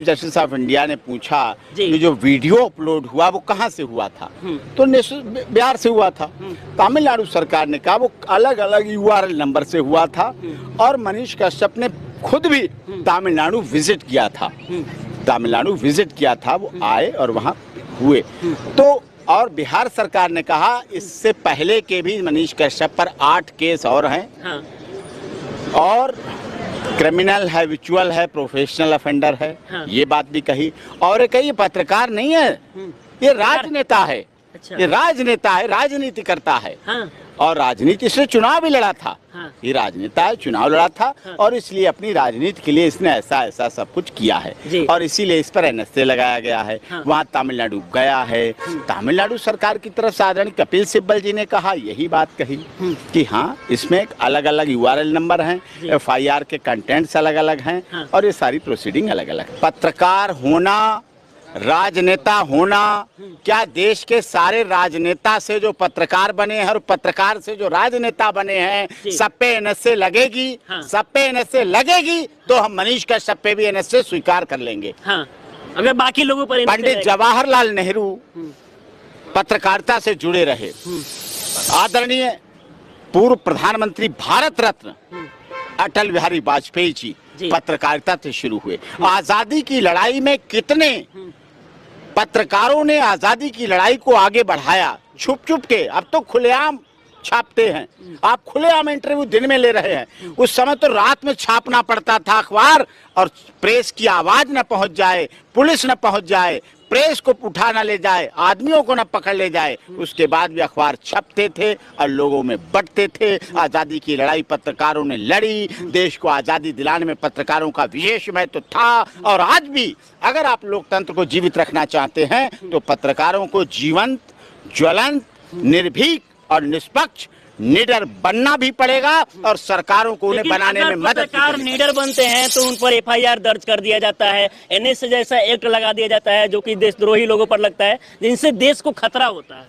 Justice of India ने पूछा कि जो वीडियो अपलोड हुआ वो कहाँ से हुआ था, तो बिहार से हुआ था। तमिलनाडु सरकार ने कहा वो अलग अलग यूआरएल नंबर से हुआ था और मनीष कश्यप ने खुद भी तमिलनाडु विजिट किया था। वो आए और वहाँ हुए। तो और बिहार सरकार ने कहा इससे पहले के भी मनीष कश्यप पर 8 केस और हैं और क्रिमिनल है, विचुअल है, प्रोफेशनल ऑफेंडर है। ये बात भी कही। और कही पत्रकार नहीं है, ये राजनेता है। ये राजनेता है, राजनीति करता है और राजनीति से चुनाव भी लड़ा था। ये राजनेता है, चुनाव लड़ा था और इसलिए अपनी राजनीति के लिए इसने ऐसा सब कुछ किया है और इसीलिए इस पर एनएसए लगाया गया है। वहाँ तमिलनाडु गया है। तमिलनाडु सरकार की तरफ से आदरणीय कपिल सिब्बल जी ने कहा, यही बात कही कि हाँ इसमें अलग अलग यूआरएल नंबर हैं, एफआईआर के कंटेंट्स अलग अलग हैं और ये सारी प्रोसीडिंग अलग अलग। पत्रकार होना, राजनेता होना, क्या देश के सारे राजनेता से जो पत्रकार बने हैं और पत्रकार से जो राजनेता बने हैं सब पे एनएसए लगेगी? सब पे एनएसए लगेगी तो हम मनीष कश्यप पे भी एनएसए स्वीकार कर लेंगे। अगर बाकी लोगों पर पंडित जवाहरलाल नेहरू पत्रकारिता से जुड़े रहे। आदरणीय पूर्व प्रधानमंत्री भारत रत्न अटल बिहारी वाजपेयी जी पत्रकारिता से शुरू हुए। आजादी की लड़ाई में कितने पत्रकारों ने आजादी की लड़ाई को आगे बढ़ाया, छुप छुप के। अब तो खुलेआम छापते हैं, आप खुलेआम इंटरव्यू दिन में ले रहे हैं। उस समय तो रात में छापना पड़ता था अखबार और प्रेस की आवाज न पहुंच जाए, पुलिस न पहुंच जाए, प्रेस को उठा न ले जाए, आदमियों को न पकड़ ले जाए, उसके बाद भी अखबार छपते थे और लोगों में बंटते थे। आज़ादी की लड़ाई पत्रकारों ने लड़ी। देश को आज़ादी दिलाने में पत्रकारों का विशेष महत्व था और आज भी अगर आप लोकतंत्र को जीवित रखना चाहते हैं तो पत्रकारों को जीवंत, ज्वलंत, निर्भीक और निष्पक्ष निडर बनना भी पड़ेगा और सरकारों को उन्हें बनाने में मदद। पत्रकार निडर बनते हैं तो उन पर एफआईआर दर्ज कर दिया जाता है, एनएसए जैसा एक्ट लगा दिया जाता है जो कि देशद्रोही लोगों पर लगता है, जिनसे देश को खतरा होता है।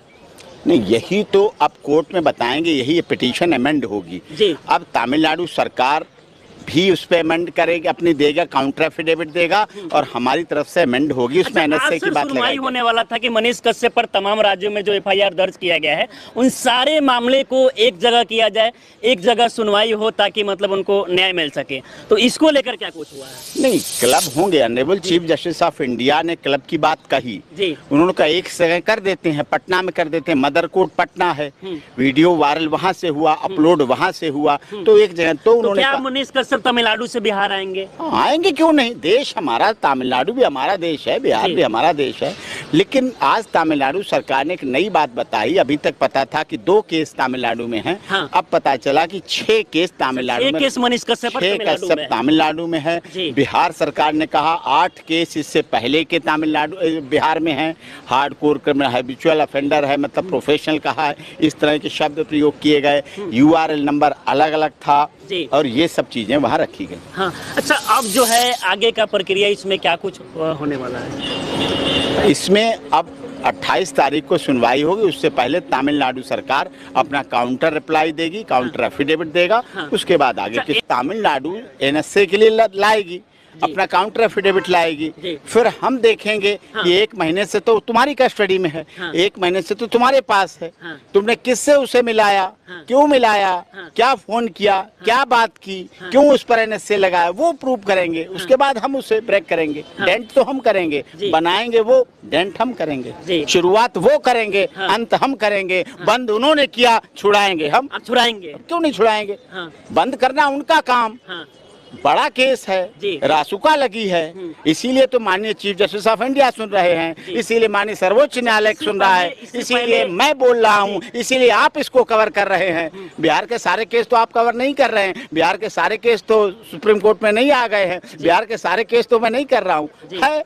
नहीं, यही तो अब कोर्ट में बताएंगे, यही पिटीशन अमेंड होगी। अब तमिलनाडु सरकार भी उस पे अमेंड करेगी, अपनी देगा, काउंटर एफिडेविट देगा और हमारी तरफ से अमेंड होगी। उसमें एनएसए की बात लगाई होने वाला था कि मनीष कश्यप पर तमाम राज्यों में जो एफआईआर दर्ज किया गया है उन सारे मामले को एक जगह किया जाए, एक जगह सुनवाई हो ताकि मतलब उनको न्याय मिल सके। तो इसको लेकर क्या कुछ हुआ है? नहीं, क्लब होंगे। Honourable chief justice of India ने क्लब की बात कही। उन्होंने कहा एक जगह कर देते हैं, पटना में कर देते हैं, मदर कोर्ट पटना है, वीडियो वायरल वहां से हुआ, अपलोड वहां से हुआ, तो एक जगह तो उन्होंने मनीष कश्यप तमिलनाडु से बिहार आएंगे? आएंगे, क्यों नहीं। देश हमारा, तमिलनाडु भी हमारा देश है, बिहार भी हमारा देश है। लेकिन आज तमिलनाडु सरकार ने एक नई बात बताई। अभी तक पता था कि 2 केस तमिलनाडु में हैं। अब पता चला कि 6 केस तमिलनाडु में, 6 मनीष कश्यप तमिलनाडु में है। बिहार सरकार ने कहा 8 केस इससे पहले के तमिलनाडु बिहार में हैं। हार्डकोर क्रिमिनल, हैबिचुअल ऑफेंडर है, मतलब प्रोफेशनल कहा है, इस तरह के शब्द प्रयोग किए गए। यूआरएल नंबर अलग अलग था और ये सब चीजें वहाँ रखी गई। अच्छा, अब जो है आगे का प्रक्रिया, इसमें क्या कुछ होने वाला है? इसमें अब 28 तारीख को सुनवाई होगी। उससे पहले तमिलनाडु सरकार अपना काउंटर रिप्लाई देगी, काउंटर एफिडेविट देगा। उसके बाद आगे कि तमिलनाडु एनएसए के लिए लाएगी, अपना काउंटर एफिडेविट लाएगी। फिर हम देखेंगे कि 1 महीने से तो तुम्हारी कस्टडी में है, 1 महीने से तो तुम्हारे पास है, तुमने किससे उसे मिलाया, क्यों मिलाया, क्या फोन किया, क्या बात की, क्यों उस पर एनएसए लगाया, वो प्रूव करेंगे। उसके बाद हम उसे ब्रेक करेंगे। डेंट तो हम करेंगे, बनाएंगे वो, डेंट हम करेंगे, शुरुआत वो करेंगे, अंत हम करेंगे। बंद उन्होंने किया, छुड़ाएंगे हम। छुड़ाएंगे क्यों नहीं छुड़ाएंगे? बंद करना उनका काम। बड़ा केस है, रासुका लगी है, इसीलिए तो माननीय चीफ जस्टिस ऑफ इंडिया सुन रहे हैं, इसीलिए माननीय सर्वोच्च न्यायालय सुन रहा है, इसीलिए मैं बोल रहा हूँ, इसीलिए आप इसको कवर कर रहे हैं। बिहार के सारे केस तो आप कवर नहीं कर रहे हैं, बिहार के सारे केस तो सुप्रीम कोर्ट में नहीं आ गए हैं, बिहार के सारे केस तो मैं नहीं कर रहा हूँ। है